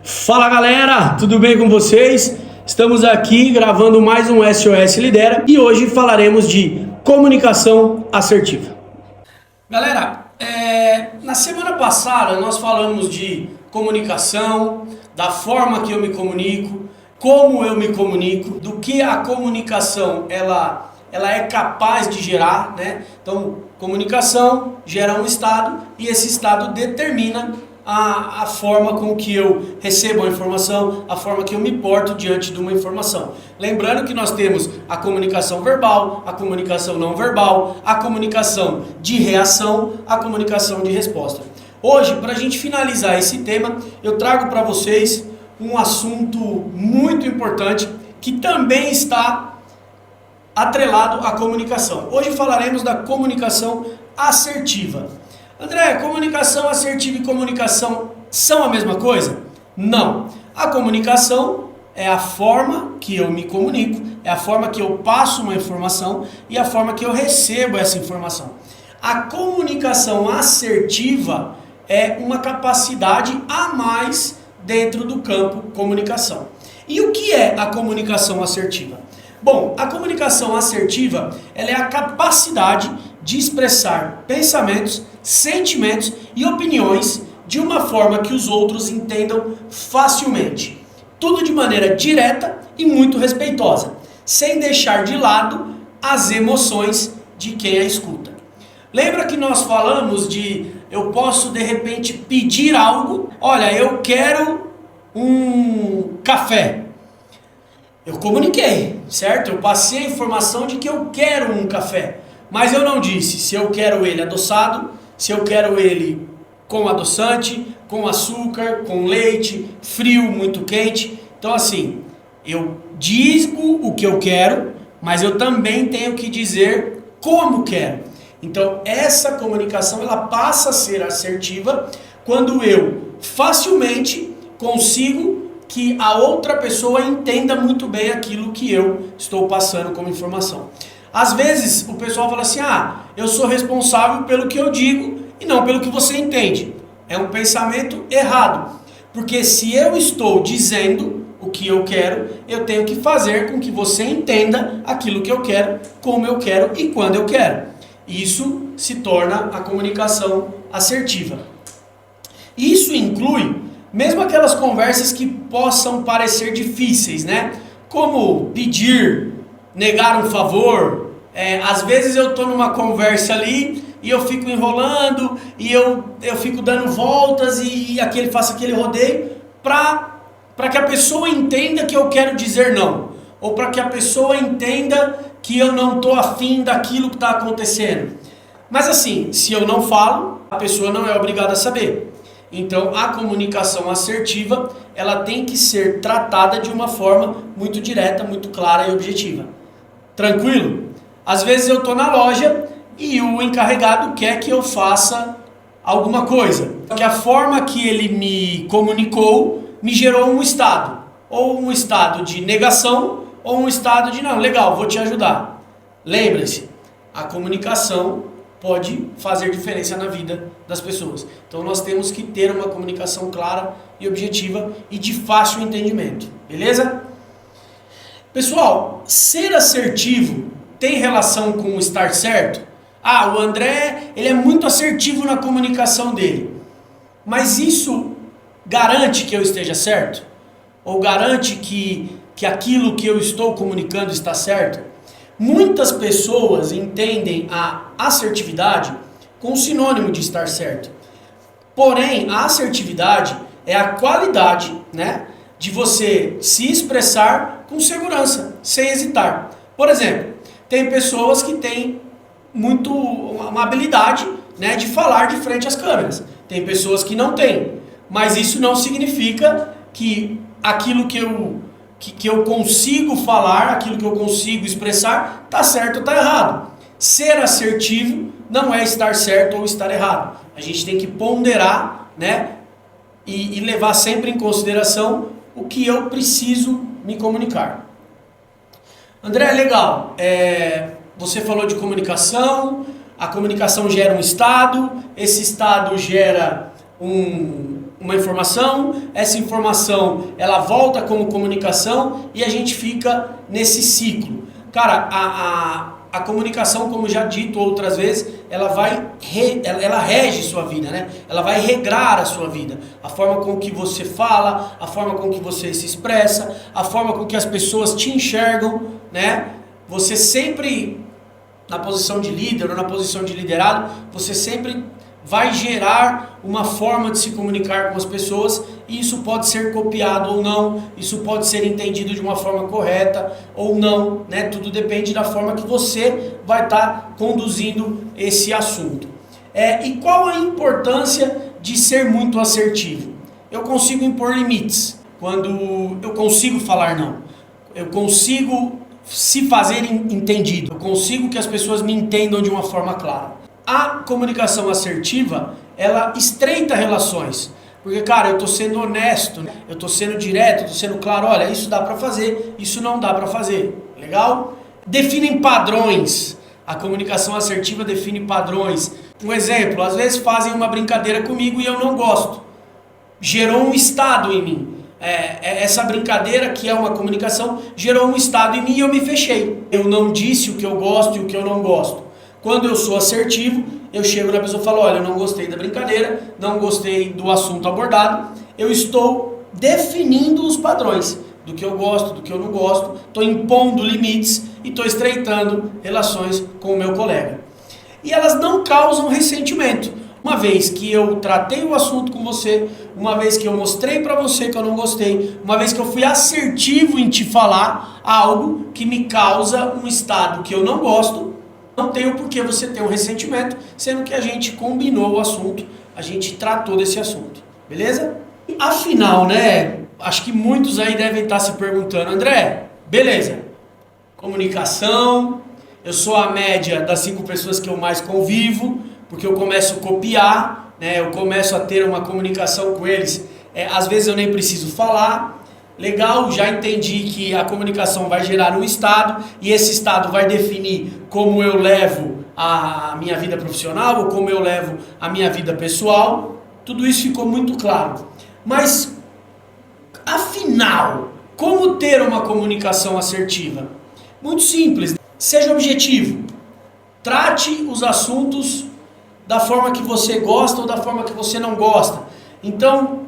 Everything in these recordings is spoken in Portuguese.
Fala galera, tudo bem com vocês? Estamos aqui gravando mais um SOS Lidera e hoje falaremos de comunicação assertiva. Galera, na semana passada nós falamos de comunicação, da forma que eu me comunico, como eu me comunico, do que a comunicação ela é capaz de gerar, né? Então, comunicação gera um estado e esse estado determina a forma com que eu recebo a informação, a forma que eu me porto diante de uma informação. Lembrando que nós temos a comunicação verbal, a comunicação não verbal, a comunicação de reação, a comunicação de resposta. Hoje, para a gente finalizar esse tema, eu trago para vocês um assunto muito importante que também está atrelado à comunicação. Hoje falaremos da comunicação assertiva. André, comunicação assertiva e comunicação são a mesma coisa? Não. A comunicação é a forma que eu me comunico, é a forma que eu passo uma informação e a forma que eu recebo essa informação. A comunicação assertiva é uma capacidade a mais dentro do campo comunicação. E o que é a comunicação assertiva? Bom, a comunicação assertiva ela é a capacidade de expressar pensamentos, sentimentos e opiniões de uma forma que os outros entendam facilmente. Tudo de maneira direta e muito respeitosa, sem deixar de lado as emoções de quem a escuta. Lembra que nós falamos de eu posso de repente pedir algo? Olha, eu quero um café. Eu comuniquei, certo? Eu passei a informação de que eu quero um café. Mas eu não disse se eu quero ele adoçado, se eu quero ele com adoçante, com açúcar, com leite, frio, muito quente. Então assim, eu digo o que eu quero, mas eu também tenho que dizer como quero. Então essa comunicação ela passa a ser assertiva quando eu facilmente consigo que a outra pessoa entenda muito bem aquilo que eu estou passando como informação. Às vezes o pessoal fala assim, eu sou responsável pelo que eu digo e não pelo que você entende. É um pensamento errado, porque se eu estou dizendo o que eu quero, eu tenho que fazer com que você entenda aquilo que eu quero, como eu quero e quando eu quero. Isso se torna a comunicação assertiva. Isso inclui mesmo aquelas conversas que possam parecer difíceis, né? Como pedir, negar um favor. Às vezes eu estou numa conversa ali e eu fico enrolando e eu fico dando voltas e faço aquele rodeio para que a pessoa entenda que eu quero dizer não. Ou para que a pessoa entenda que eu não estou afim daquilo que está acontecendo. Mas assim, se eu não falo, a pessoa não é obrigada a saber. Então a comunicação assertiva ela tem que ser tratada de uma forma muito direta, muito clara e objetiva. Tranquilo? Às vezes eu estou na loja e o encarregado quer que eu faça alguma coisa. Que a forma que ele me comunicou me gerou um estado. Ou um estado de negação ou um estado de não, legal, vou te ajudar. Lembre-se, a comunicação pode fazer diferença na vida das pessoas. Então nós temos que ter uma comunicação clara e objetiva e de fácil entendimento, beleza? Pessoal, ser assertivo tem relação com estar certo? O André, ele é muito assertivo na comunicação dele. Mas isso garante que eu esteja certo? Ou garante que aquilo que eu estou comunicando está certo? Muitas pessoas entendem a assertividade com sinônimo de estar certo. Porém, a assertividade é a qualidade, né, de você se expressar com segurança, sem hesitar. Por exemplo, tem pessoas que têm uma habilidade, né, de falar de frente às câmeras. Tem pessoas que não têm. Mas isso não significa que aquilo que eu consigo falar, aquilo que eu consigo expressar, está certo ou está errado. Ser assertivo não é estar certo ou estar errado. A gente tem que ponderar, né, e levar sempre em consideração o que eu preciso me comunicar. André, legal. Você falou de comunicação, a comunicação gera um estado, esse estado gera uma informação, essa informação ela volta como comunicação e a gente fica nesse ciclo. Cara, a comunicação, como já dito outras vezes, ela rege sua vida, né? Ela vai regrar a sua vida. A forma com que você fala, a forma com que você se expressa, a forma com que as pessoas te enxergam, né? Você sempre, na posição de líder ou na posição de liderado, você sempre vai gerar uma forma de se comunicar com as pessoas, e isso pode ser copiado ou não, isso pode ser entendido de uma forma correta ou não, né? Tudo depende da forma que você vai estar conduzindo esse assunto. E qual a importância de ser muito assertivo? Eu consigo impor limites, quando eu consigo falar não, eu consigo se fazer entendido, eu consigo que as pessoas me entendam de uma forma clara. A comunicação assertiva, ela estreita relações, porque, cara, eu estou sendo honesto, né? Eu estou sendo direto, estou sendo claro, olha, isso dá para fazer, isso não dá para fazer, legal? Definem padrões, a comunicação assertiva define padrões. Um exemplo, às vezes fazem uma brincadeira comigo e eu não gosto, gerou um estado em mim. Essa brincadeira, que é uma comunicação, gerou um estado em mim e eu me fechei. Eu não disse o que eu gosto e o que eu não gosto. Quando eu sou assertivo, eu chego na pessoa e falo, olha, eu não gostei da brincadeira, não gostei do assunto abordado, eu estou definindo os padrões do que eu gosto, do que eu não gosto, estou impondo limites e estou estreitando relações com o meu colega. E elas não causam ressentimento. Uma vez que eu tratei o assunto com você, uma vez que eu mostrei para você que eu não gostei, uma vez que eu fui assertivo em te falar algo que me causa um estado que eu não gosto, não tem o porquê você ter um ressentimento, sendo que a gente combinou o assunto, a gente tratou desse assunto, beleza? Afinal, né, acho que muitos aí devem estar se perguntando, André, beleza, comunicação, eu sou a média das 5 pessoas que eu mais convivo, porque eu começo a copiar, né, eu começo a ter uma comunicação com eles, às vezes eu nem preciso falar. Legal, já entendi que a comunicação vai gerar um estado e esse estado vai definir como eu levo a minha vida profissional ou como eu levo a minha vida pessoal. Tudo isso ficou muito claro. Mas, afinal, como ter uma comunicação assertiva? Muito simples, seja objetivo. Trate os assuntos da forma que você gosta ou da forma que você não gosta. Então,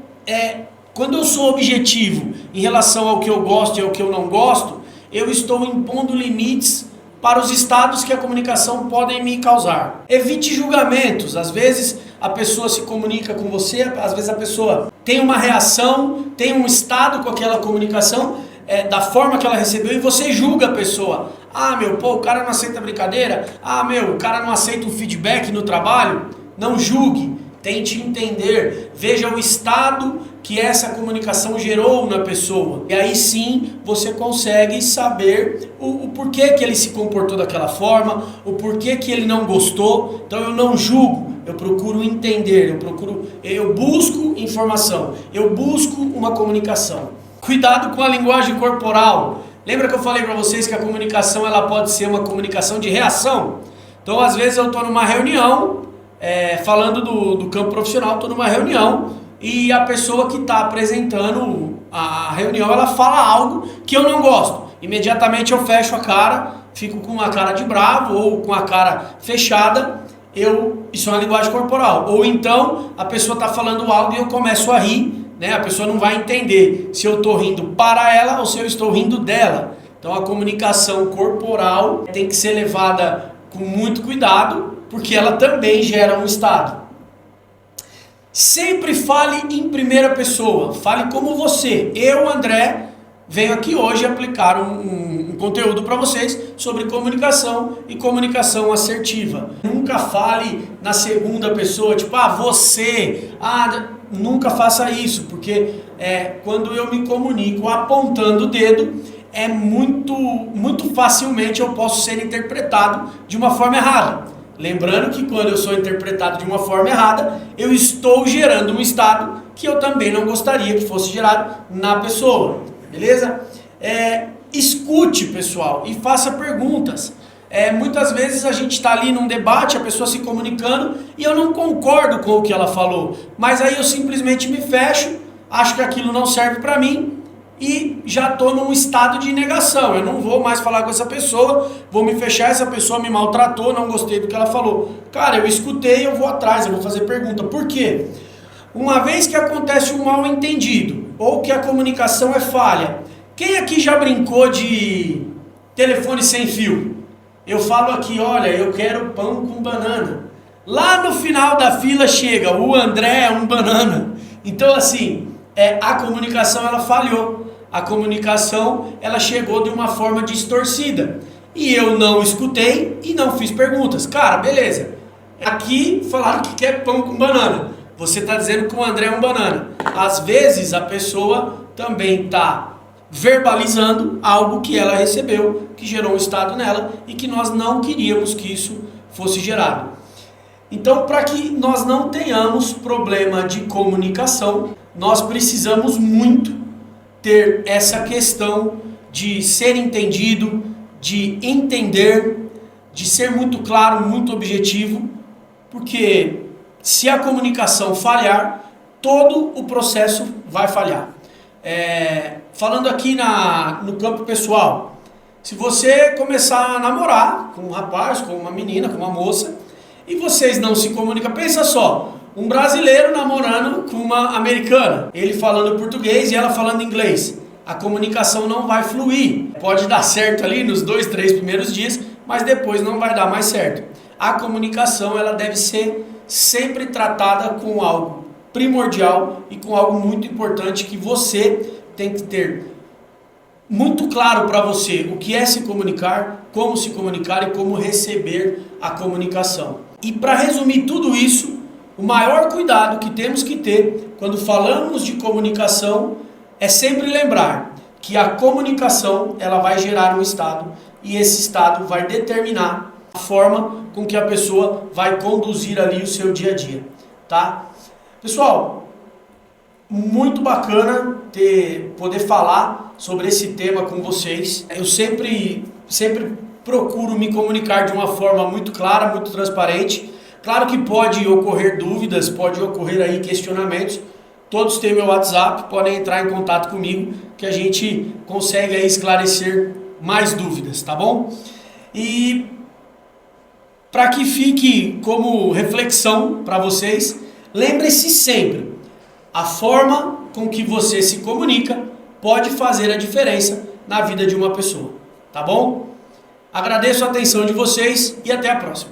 quando eu sou objetivo em relação ao que eu gosto e ao que eu não gosto, eu estou impondo limites para os estados que a comunicação podem me causar. Evite julgamentos. Às vezes a pessoa se comunica com você, às vezes a pessoa tem uma reação, tem um estado com aquela comunicação, da forma que ela recebeu, e você julga a pessoa. Ah, o cara não aceita brincadeira. Ah, o cara não aceita um feedback no trabalho. Não julgue. Tente entender, veja o estado que essa comunicação gerou na pessoa. E aí sim você consegue saber o porquê que ele se comportou daquela forma, o porquê que ele não gostou. Então eu não julgo, eu procuro entender, eu busco informação, eu busco uma comunicação. Cuidado com a linguagem corporal. Lembra que eu falei para vocês que a comunicação ela pode ser uma comunicação de reação? Então às vezes eu estou numa reunião, falando do campo profissional, estou numa reunião e a pessoa que está apresentando a reunião, ela fala algo que eu não gosto. Imediatamente eu fecho a cara, fico com a cara de bravo ou com a cara fechada, isso é uma linguagem corporal. Ou então a pessoa está falando algo e eu começo a rir, né? A pessoa não vai entender se eu estou rindo para ela ou se eu estou rindo dela. Então a comunicação corporal tem que ser levada com muito cuidado, porque ela também gera um estado. Sempre fale em primeira pessoa, fale como você. Eu, André, venho aqui hoje aplicar um conteúdo para vocês sobre comunicação e comunicação assertiva. Nunca fale na segunda pessoa, tipo, você, nunca faça isso, porque quando eu me comunico apontando o dedo, muito facilmente eu posso ser interpretado de uma forma errada. Lembrando que quando eu sou interpretado de uma forma errada, eu estou gerando um estado que eu também não gostaria que fosse gerado na pessoa, beleza? Escute, pessoal, e faça perguntas. Muitas vezes a gente está ali num debate, a pessoa se comunicando e eu não concordo com o que ela falou, mas aí eu simplesmente me fecho, acho que aquilo não serve para mim e já estou num estado de negação. Eu não vou mais falar com essa pessoa, vou me fechar, essa pessoa me maltratou, não gostei do que ela falou. Cara, eu escutei, eu vou atrás, eu vou fazer pergunta. Por quê? Uma vez que acontece um mal entendido ou que a comunicação é falha, quem aqui já brincou de telefone sem fio? Eu falo aqui, olha, eu quero pão com banana. Lá no final da fila chega o André, um banana. Então assim, a comunicação ela falhou. A comunicação ela chegou de uma forma distorcida. E eu não escutei e não fiz perguntas. Cara, beleza. Aqui falaram que quer pão com banana. Você está dizendo que o André é um banana. Às vezes a pessoa também está verbalizando algo que ela recebeu, que gerou um estado nela e que nós não queríamos que isso fosse gerado. Então, para que nós não tenhamos problema de comunicação, nós precisamos muito ter essa questão de ser entendido, de entender, de ser muito claro, muito objetivo, porque se a comunicação falhar, todo o processo vai falhar. Falando aqui no campo pessoal, se você começar a namorar com um rapaz, com uma menina, com uma moça, e vocês não se comunicam, pensa só, um brasileiro namorando com uma americana, ele falando português e ela falando inglês, a comunicação não vai fluir. Pode dar certo ali nos 2, 3 primeiros dias, mas depois não vai dar mais certo. A comunicação ela deve ser sempre tratada com algo primordial e com algo muito importante que você tem que ter muito claro para você o que é se comunicar e como receber a comunicação. E para resumir tudo isso, o maior cuidado que temos que ter quando falamos de comunicação é sempre lembrar que a comunicação ela vai gerar um estado e esse estado vai determinar a forma com que a pessoa vai conduzir ali o seu dia a dia, tá? Pessoal, muito bacana poder falar sobre esse tema com vocês. Eu sempre procuro me comunicar de uma forma muito clara, muito transparente. Claro que pode ocorrer dúvidas, pode ocorrer aí questionamentos. Todos têm meu WhatsApp, podem entrar em contato comigo que a gente consegue aí esclarecer mais dúvidas, tá bom? E para que fique como reflexão para vocês, lembre-se sempre, a forma com que você se comunica pode fazer a diferença na vida de uma pessoa, tá bom? Agradeço a atenção de vocês e até a próxima.